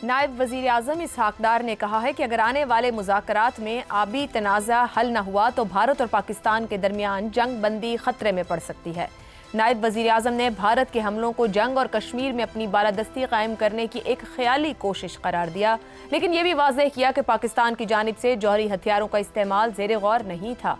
नायब वजीर आजम इसहाक डार ने कहा है कि अगर आने वाले मुज़ाकरात में आबी तनाज़ा हल न हुआ तो भारत और पाकिस्तान के दरमियान जंग बंदी खतरे में पड़ सकती है। नायब वजीर आजम ने भारत के हमलों को जंग और कश्मीर में अपनी बालादस्ती कायम करने की एक ख्याली कोशिश करार दिया, लेकिन यह भी वाज़ेह किया कि पाकिस्तान की जानिब से जौहरी हथियारों का इस्तेमाल ज़ेर गौर नहीं था।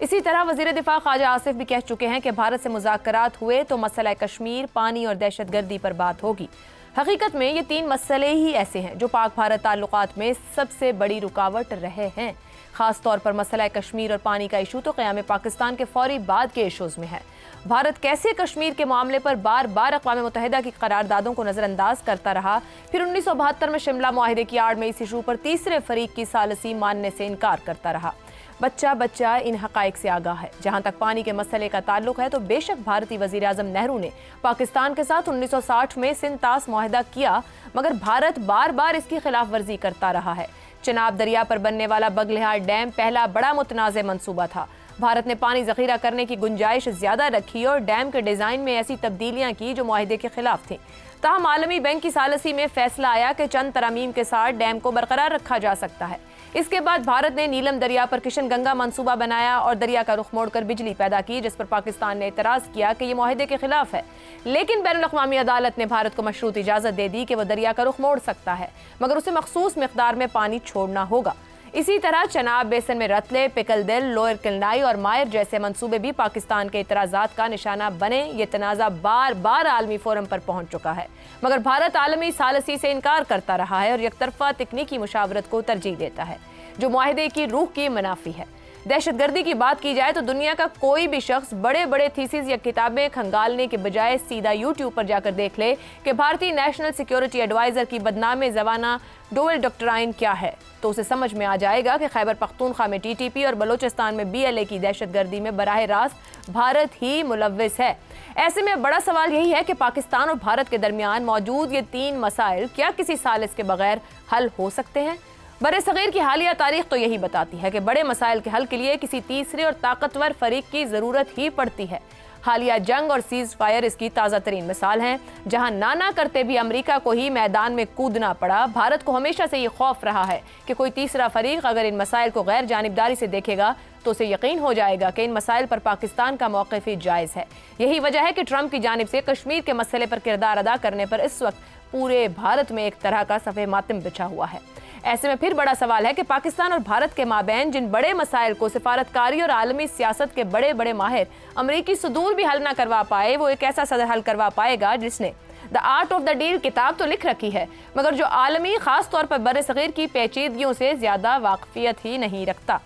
इसी तरह वज़ीर दिफा ख्वाजा आसिफ भी कह चुके हैं कि भारत से मुज़ाकरात हुए तो मसला कश्मीर, पानी और दहशतगर्दी पर बात होगी। हकीकत में ये तीन मसले ही ऐसे हैं जो पाक भारत ताल्लुकात में सबसे बड़ी रुकावट रहे हैं। ख़ास तौर पर मसला कश्मीर और पानी का इशू तो क़याम पाकिस्तान के फौरी बाद के इशूज़ में है। भारत कैसे कश्मीर के मामले पर बार बार अक़वाम मुत्तहिदा की करारदादों को नज़रअंदाज करता रहा, फिर 1972 में शिमला मुआहिदे की आड़ में इस इशू पर तीसरे फरीक की सालसी मानने से इनकार करता रहा। बच्चा बच्चा इन हक़ाइक़ से आगाह है। जहाँ तक पानी के मसले का ताल्लुक है तो बेशक भारतीय वज़ीर आज़म नेहरू ने पाकिस्तान के साथ 1960 में सिंध-तास मुआहिदा किया, मगर भारत बार बार इसकी खिलाफ वर्जी करता रहा है। चनाब दरिया पर बनने वाला बगलिहार डैम पहला बड़ा मुतनाज़ मंसूबा था। भारत ने पानी ज़ख़ीरा करने की गुंजाइश ज़्यादा रखी और डैम के डिज़ाइन में ऐसी तब्दीलियाँ की जो मुआहिदे के खिलाफ थी। ताहम आलमी बैंक की सालसी में फैसला आया कि चंद तरामीम के साथ डैम को बरकरार रखा जा सकता है। इसके बाद भारत ने नीलम दरिया पर किशन गंगा मंसूबा बनाया और दरिया का रुख मोड़कर बिजली पैदा की, जिस पर पाकिस्तान ने एतराज़ किया कि यह मुआहिदे के खिलाफ है। लेकिन बैनुल-अक़वामी अदालत ने भारत को मशरूत इजाज़त दे दी कि वह दरिया का रुख मोड़ सकता है, मगर उसे मखसूस मिक़दार में पानी छोड़ना होगा। इसी तरह चनाब बेसन में रतले, पिकलदिल, लोअर किलनाई और मायर जैसे मंसूबे भी पाकिस्तान के इतराज़ात का निशाना बने। ये तनाज़ा बार बार आलमी फोरम पर पहुंच चुका है, मगर भारत आलमी सालसी से इनकार करता रहा है और यकतरफा तकनीकी मुशावरत को तरजीह देता है, जो मुआहिदे की रूह की मुनाफी है। दहशतगर्दी की बात की जाए तो दुनिया का कोई भी शख्स बड़े बड़े थीसिस या किताबें खंगालने के बजाय सीधा यूट्यूब पर जाकर देख ले कि भारतीय नेशनल सिक्योरिटी एडवाइज़र की बदनाम ज़बाना डोवेल डॉक्ट्राइन क्या है, तो उसे समझ में आ जाएगा कि खैबर पख्तूनख्वा में TTP और बलोचिस्तान में BLA की दहशतगर्दी में बराह रास्त भारत ही मुलव्विस है। ऐसे में बड़ा सवाल यही है कि पाकिस्तान और भारत के दरमियान मौजूद ये तीन मसाइल क्या किसी सालिस के बगैर हल हो सकते हैं? बरे-सग़ीर की हालिया तारीख तो यही बताती है कि बड़े मसाइल के हल के लिए किसी तीसरे और ताकतवर फरीक की ज़रूरत ही पड़ती है। हालिया जंग और सीज़ फायर इसकी ताज़ा तरीन मिसाल हैं, जहां ना करते भी अमेरिका को ही मैदान में कूदना पड़ा। भारत को हमेशा से ये खौफ रहा है कि कोई तीसरा फरीक अगर इन मसाइल को गैर जानिबदारी से देखेगा तो उसे यकीन हो जाएगा कि इन मसाइल पर पाकिस्तान का मौक़िफ़ ही जायज़ है। यही वजह है कि ट्रंप की जानिब से कश्मीर के मसले पर किरदार अदा करने पर इस वक्त पूरे भारत में एक तरह का सफ़े मातम बिछा हुआ है। ऐसे में फिर बड़ा सवाल है कि पाकिस्तान और भारत के माबैन जिन बड़े मसाइल को सिफारतकारी और आलमी सियासत के बड़े बड़े माहिर अमरीकी सुदूर भी हल ना करवा पाए, वो एक ऐसा सदर हल करवा पाएगा जिसने the art of the deal किताब तो लिख रखी है, मगर जो आलमी खास तौर पर बरे-सग़ीर की पेचीदगियों से ज़्यादा वाक़फियत ही नहीं रखता।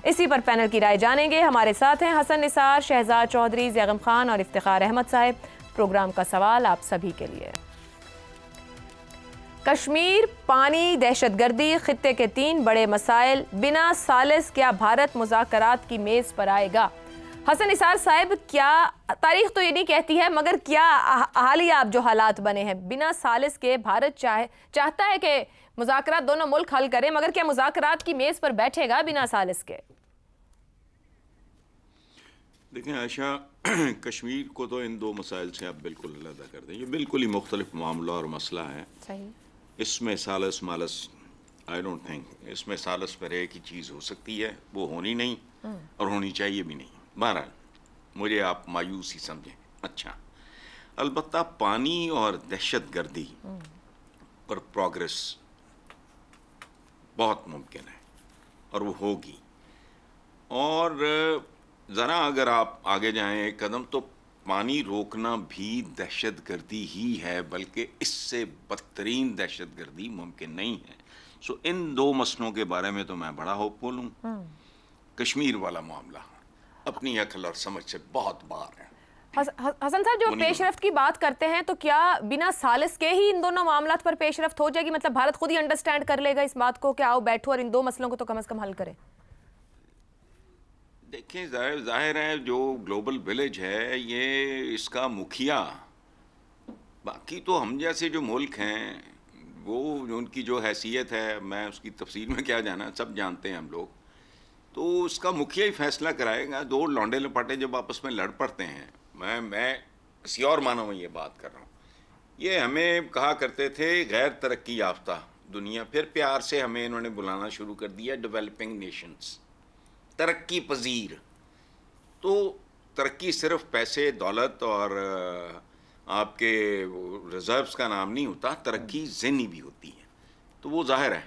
इसी पर पैनल की राय जानेंगे। हमारे साथ हैं हसन निसार, शहजाद चौधरी, ज़ैगम खान और इफ्तिखार अहमद साहब। प्रोग्राम का सवाल आप सभी के लिए। कश्मीर, पानी, दहशतगर्दी, खित्ते के तीन बड़े मसाइल, बिना सालिस क्या भारत मुज़ाकरात की मेज़ पर आएगा? हसन निसार साहब, क्या तारीख तो ये नहीं कहती है, मगर क्या हालिया अब जो हालात बने हैं बिना सालिस के भारत चाहता है कि मुज़ाकरात दोनों मुल्क हल करें, मगर क्या मुज़ाकरात की मेज़ पर बैठेगा बिना सालिस के? देखें आयशा, कश्मीर को तो इन दो मसाइल से आप बिल्कुल अलग कर दें। ये बिल्कुल ही मुख्तलिफ मामला और मसला है। सही। इसमें सालस मालस आई डोंट थिंक, इसमें सालस पर एक ही चीज़ हो सकती है, वो होनी नहीं और होनी चाहिए भी नहीं। बहरहाल मुझे आप मायूस ही समझें। अच्छा, अलबत्ता पानी और दहशतगर्दी पर प्रोग्रेस बहुत मुमकिन है और वो होगी। और ज़रा अगर आप आगे जाएं एक कदम, तो पानी रोकना भी दहशतगर्दी ही है, बल्कि इससे बदतरीन दहशतगर्दी मुमकिन नहीं है। सो इन दो मसलों के बारे में तो मैं बड़ा होपफुल हूँ। कश्मीर वाला मामला अपनी अकल और समझ से बहुत बाहर है। हसन साहब, जो पेशरफ्त की बात करते हैं, तो क्या बिना सालिस के ही इन दोनों मामलात पर पेशरफ्त हो जाएगी? मतलब भारत खुद ही अंडरस्टैंड कर लेगा इस बात को कि आओ बैठो और इन दो मसलों को तो कम से कम हल करें? देखें, जाहिर है जो ग्लोबल विलेज है ये इसका मुखिया, बाकी तो हम जैसे जो मुल्क हैं वो उनकी जो हैसियत है, मैं उसकी तफसील में क्या जाना, सब जानते हैं हम लोग। तो उसका मुखिया ही फैसला कराएगा। दो लौंडे लपाटे जब आपस में लड़ पड़ते हैं, मैं किसी और मानों में ये बात कर रहा हूँ। ये हमें कहा करते थे गैर तरक्की याफ्ता दुनिया फिर प्यार से हमें इन्होंने बुलाना शुरू कर दिया डेवलपिंग नेशंस, तरक्की पजीर। तो तरक्की सिर्फ पैसे, दौलत और आपके रिजर्व्स का नाम नहीं होता, तरक्की ज़हनी भी होती है। तो वो जाहिर है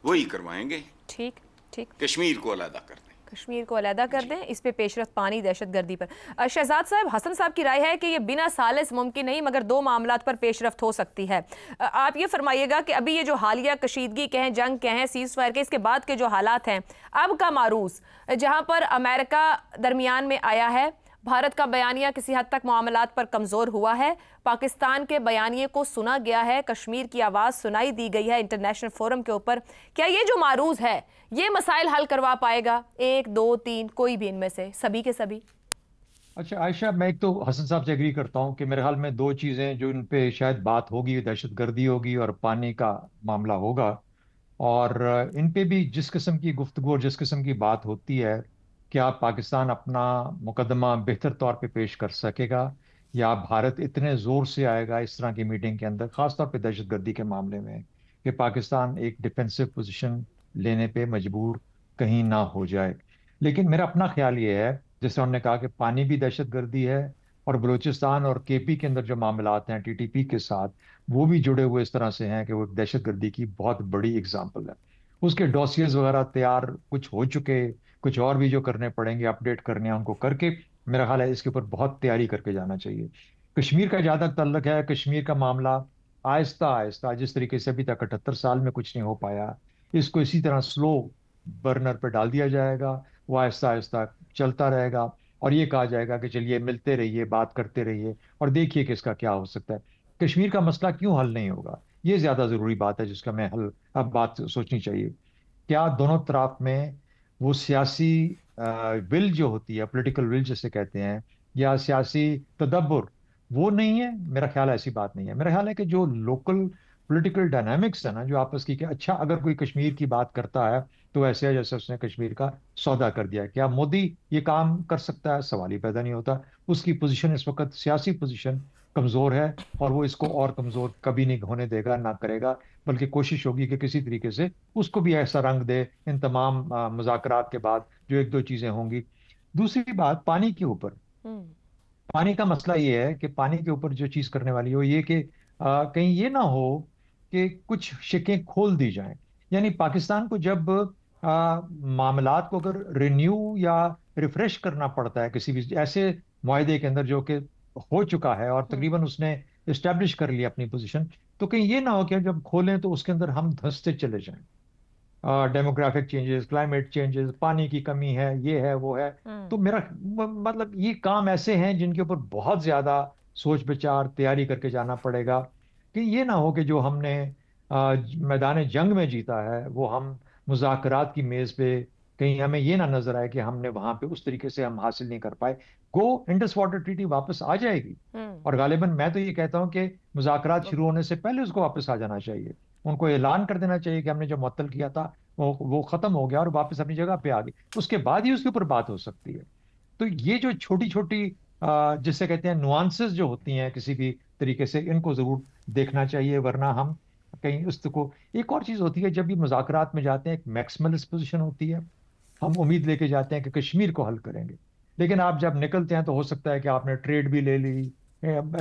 वही करवाएंगे। ठीक ठीक, कश्मीर को अलहदा कर दें, कश्मीर को अलहदा कर दें, इस पे पेशरफ पानी, दहशतगर्दी पर। शहजाद साहब, हसन साहब की राय है कि ये बिना सालिस मुमकिन नहीं, मगर दो मामलात पर पेशरफ्त हो सकती है। आप ये फरमाइएगा कि अभी ये जो हालिया कशीदगी कहें, जंग कहें, सीज फायर के, इसके बाद के जो हालात हैं अब का मारूस, जहाँ पर अमेरिका दरमियान में आया है, भारत का बयानिया किसी हद तक मामलात पर कमज़ोर हुआ है, पाकिस्तान के बयानिए को सुना गया है, कश्मीर की आवाज़ सुनाई दी गई है इंटरनेशनल फोरम के ऊपर। क्या ये जो मारूज है ये मसाइल हल करवा पाएगा? एक, दो, तीन, कोई भी इनमें से, सभी के सभी? अच्छा आयशा, मैं एक तो हसन साहब से एग्री करता हूँ कि मेरे ख्याल में दो चीज़ें जो इन पे शायद बात होगी, दहशतगर्दी होगी और पानी का मामला होगा। और इन पे भी जिस किस्म की गुफ्तगू और जिस किस्म की बात होती है, क्या पाकिस्तान अपना मुकदमा बेहतर तौर पे पेश कर सकेगा, या भारत इतने ज़ोर से आएगा इस तरह की मीटिंग के अंदर, ख़ासतौर पे दहशतगर्दी के मामले में, कि पाकिस्तान एक डिफेंसिव पोजीशन लेने पे मजबूर कहीं ना हो जाए। लेकिन मेरा अपना ख्याल ये है, जैसे उन्होंने कहा कि पानी भी दहशतगर्दी है, और बलूचिस्तान और केपी के अंदर जो मामलात हैं टीटीपी के साथ, वो भी जुड़े हुए इस तरह से हैं कि वो दहशतगर्दी की बहुत बड़ी एग्जाम्पल है। उसके डॉसियर्स वगैरह तैयार कुछ हो चुके, कुछ और भी जो करने पड़ेंगे, अपडेट करने हैं, उनको करके मेरा ख्याल है इसके ऊपर बहुत तैयारी करके जाना चाहिए। कश्मीर का जहाँ तक ताल्लुक है, कश्मीर का मामला आहिस्ता आहिस्ता, जिस तरीके से अभी तक 78 साल में कुछ नहीं हो पाया, इसको इसी तरह स्लो बर्नर पर डाल दिया जाएगा। वो आहिस्ता आहिस्ता चलता रहेगा और ये कहा जाएगा कि चलिए मिलते रहिए, बात करते रहिए और देखिए कि इसका क्या हो सकता है। कश्मीर का मसला क्यों हल नहीं होगा, ये ज्यादा जरूरी बात है जिसका मैं हल अब बात सोचनी चाहिए। क्या दोनों तरफ में वो सियासी विल जो होती है, पॉलिटिकल विल जिसे कहते हैं, या सियासी तदब्बुर, वो नहीं है? मेरा ख्याल है ऐसी बात नहीं है। मेरा ख्याल है कि जो लोकल पॉलिटिकल डायनामिक्स है ना, जो आपस की, कि अच्छा अगर कोई कश्मीर की बात करता है तो ऐसे है जैसे उसने कश्मीर का सौदा कर दिया। क्या मोदी ये काम कर सकता है? सवाल ही पैदा नहीं होता। उसकी पोजीशन इस वक्त, सियासी पोजीशन कमजोर है, और वो इसको और कमजोर कभी नहीं होने देगा, ना करेगा, बल्कि कोशिश होगी कि किसी तरीके से उसको भी ऐसा रंग दे इन तमाम मुज़ाकरात के बाद जो एक दो चीजें होंगी। दूसरी बात पानी के ऊपर, पानी का मसला ये है कि पानी के ऊपर जो चीज करने वाली हो ये कि कहीं ये ना हो कि कुछ शिकें खोल दी जाएं। यानी पाकिस्तान को जब मामलात को अगर रिन्यू या रिफ्रेश करना पड़ता है किसी भी ऐसे मुआहदे के अंदर जो कि हो चुका है और तकरीबन उसने इस्टेब्लिश कर लिया अपनी पोजीशन, तो कहीं ये ना हो कि जब खोलें तो उसके अंदर हम धंसते चले जाएं। डेमोग्राफिक चेंजेस, क्लाइमेट चेंजेस, पानी की कमी है, ये है वो है। तो मेरा मतलब ये काम ऐसे हैं जिनके ऊपर बहुत ज्यादा सोच विचार तैयारी करके जाना पड़ेगा, कि ये ना हो कि जो हमने मैदान जंग में जीता है वो हम मुज़ाकरात की मेज पे कहीं हमें ये ना नजर आए कि हमने वहां पे उस तरीके से हम हासिल नहीं कर पाए। गो इंडस वाटर ट्रीटी वापस आ जाएगी, और गालिबन मैं तो ये कहता हूं कि मुज़ाकरात शुरू होने से पहले उसको वापस आ जाना चाहिए। उनको ऐलान कर देना चाहिए कि हमने जो मुअत्तल किया था वो खत्म हो गया और वापस अपनी जगह पे आ गई, उसके बाद ही उसके ऊपर बात हो सकती है। तो ये जो छोटी छोटी जिससे कहते हैं नुआंसेस जो होती हैं किसी भी तरीके से, इनको जरूर देखना चाहिए, वरना हम कहीं उसको, एक और चीज होती है जब भी मुज़ाकरात में जाते हैं, एक मैक्सिमलिस्ट पोजीशन होती है, हम उम्मीद लेके जाते हैं कि कश्मीर को हल करेंगे, लेकिन आप जब निकलते हैं तो हो सकता है कि आपने ट्रेड भी ले ली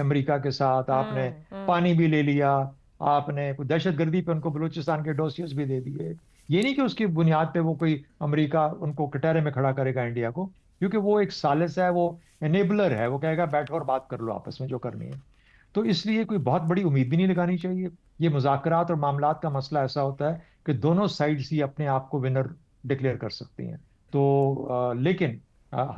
अमेरिका के साथ, आपने पानी भी ले लिया, आपने दहशतगर्दी पे उनको बलूचिस्तान के डोसियर्स भी दे दिए। ये नहीं कि उसकी बुनियाद पे वो कोई अमेरिका उनको कटहरे में खड़ा करेगा इंडिया को, क्योंकि वो एक सालिस है, वो एनेबलर है, वो कहेगा बैठो और बात कर लो आपस में जो करनी है। तो इसलिए कोई बहुत बड़ी उम्मीद भी नहीं लगानी चाहिए। ये मुज़ाकरात और मामलात का मसला ऐसा होता है कि दोनों साइड्स ही अपने आप को विनर डिक्लेयर कर सकती हैं। तो लेकिन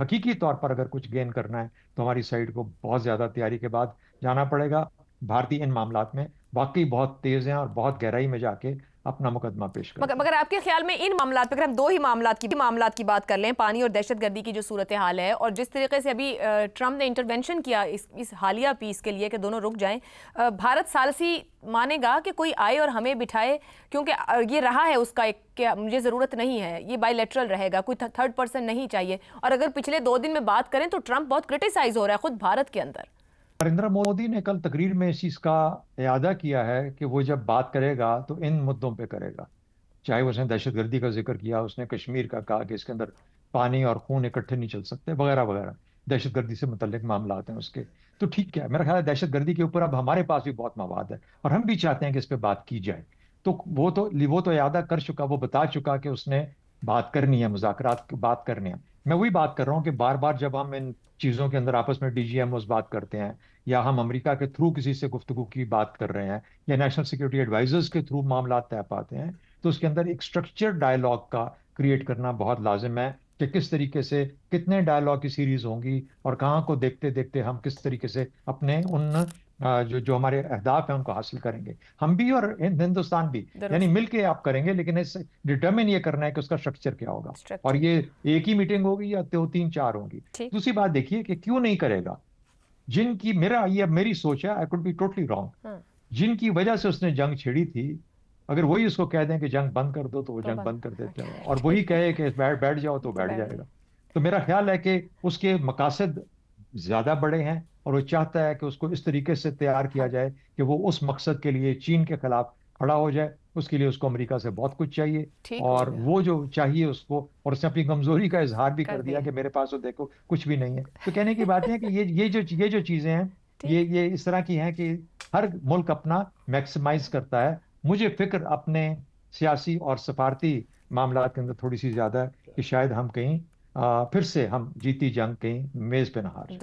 हकीकी तौर पर अगर कुछ गेन करना है तो हमारी साइड को बहुत ज़्यादा तैयारी के बाद जाना पड़ेगा। भारतीय इन मामलात में वाकई बहुत तेज़ हैं और बहुत गहराई में जाके अपना मुकदमा पेश करें। मगर आपके ख्याल में इन मामलात पर, अगर हम दो ही मामलात की बात कर लें, पानी और दहशतगर्दी की जो सूरत हाल है, और जिस तरीके से अभी ट्रंप ने इंटरवेंशन किया इस हालिया पीस के लिए कि दोनों रुक जाएं, भारत सालसी मानेगा कि कोई आए और हमें बिठाए? क्योंकि ये रहा है उसका एक, क्या मुझे ज़रूरत नहीं है, ये बायलैटरल रहेगा, कोई थर्ड पर्सन नहीं चाहिए। और अगर पिछले 2 दिन में बात करें तो ट्रंप बहुत क्रिटिसाइज हो रहा है खुद भारत के अंदर। नरेंद्र मोदी ने कल तकरीर में इस चीज का इरादा किया है कि वो जब बात करेगा तो इन मुद्दों पे करेगा। चाहे उसने दहशतगर्दी का जिक्र किया, उसने कश्मीर का कहा कि इसके अंदर पानी और खून इकट्ठे नहीं चल सकते, वगैरह वगैरह। दहशतगर्दी से मुतल्लिक मामला आते हैं उसके। तो ठीक है, मेरा ख्याल है दहशतगर्दी के ऊपर अब हमारे पास भी बहुत मवाद है और हम भी चाहते हैं कि इस पे बात की जाए। तो वो तो इरादा कर चुका, वो बता चुका कि उसने बात करनी है, मुज़ाकरात की बात करनी है। मैं वही बात कर रहा हूँ कि बार बार जब हम इन चीज़ों के अंदर आपस में डीजीएमओस बात करते हैं, या हम अमेरिका के थ्रू किसी से गुफ्तगू की बात कर रहे हैं, या नेशनल सिक्योरिटी एडवाइजर्स के थ्रू मामला तय पाते हैं, तो उसके अंदर एक स्ट्रक्चर डायलॉग का क्रिएट करना बहुत लाजिम है कि किस तरीके से कितने डायलॉग की सीरीज होंगी और कहाँ को देखते देखते हम किस तरीके से अपने उन जो जो हमारे अहदाफ हैं उनको हासिल करेंगे, हम भी और हिंदुस्तान भी, यानी मिलके आप करेंगे। लेकिन इस डिटर्मिन ये करना है कि उसका स्ट्रक्चर क्या होगा, और ये एक ही मीटिंग होगी या दो तीन चार होंगी। दूसरी बात देखिए कि क्यों नहीं करेगा, जिनकी मेरा ये मेरी सोच है, I could be totally wrong, जिनकी वजह से उसने जंग छेड़ी थी, अगर वही उसको कह दें कि जंग बंद कर दो तो वो जंग बंद कर देते हैं, और वही कहे कि बैठ बैठ जाओ तो बैठ जाएगा। तो मेरा ख्याल है कि उसके मकासद ज्यादा बड़े हैं और वो चाहता है कि उसको इस तरीके से तैयार किया जाए कि वो उस मकसद के लिए चीन के खिलाफ खड़ा हो जाए। उसके लिए उसको अमेरिका से बहुत कुछ चाहिए, और वो जो चाहिए उसको, और उसने अपनी कमजोरी का इजहार भी कर दिया कि मेरे पास तो देखो कुछ भी नहीं है। तो कहने की बात है कि ये जो चीजें हैं, ये इस तरह की हैं कि हर मुल्क अपना मैक्सिमाइज करता है। मुझे फिक्र अपने सियासी और सफारती मामला के अंदर थोड़ी सी ज्यादा है कि शायद हम कहीं फिर से हम जीती जंग कहीं मेज पे ना हार जाएं।